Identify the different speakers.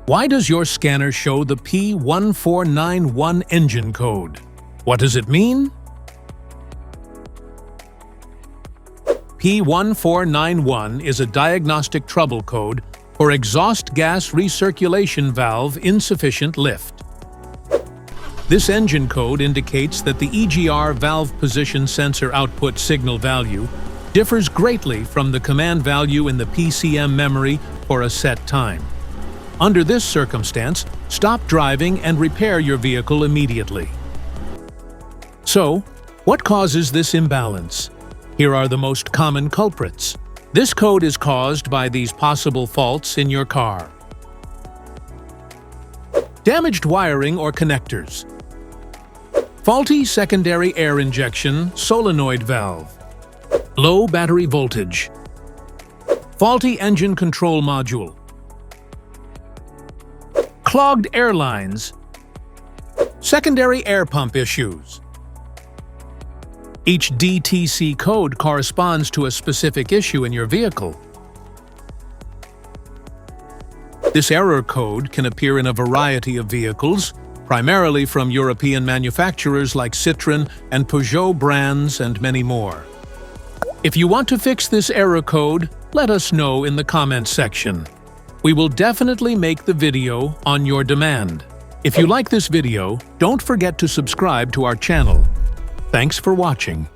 Speaker 1: Why does your scanner show the P1491 engine code? What does it mean? P1491 is a diagnostic trouble code for exhaust gas recirculation valve insufficient lift. This engine code indicates that the EGR valve position sensor output signal value differs greatly from the command value in the PCM memory for a set time. Under this circumstance, stop driving and repair your vehicle immediately. So, what causes this imbalance? Here are the most common culprits. This code is caused by these possible faults in your car. Damaged wiring or connectors. Faulty secondary air injection solenoid valve. Low battery voltage. Faulty engine control module. Clogged air lines. Secondary air pump issues. Each DTC code corresponds to a specific issue in your vehicle. This error code can appear in a variety of vehicles, primarily from European manufacturers like Citroën and Peugeot brands and many more. If you want to fix this error code, let us know in the comments section. We will definitely make the video on your demand. If you like this video, don't forget to subscribe to our channel. Thanks for watching.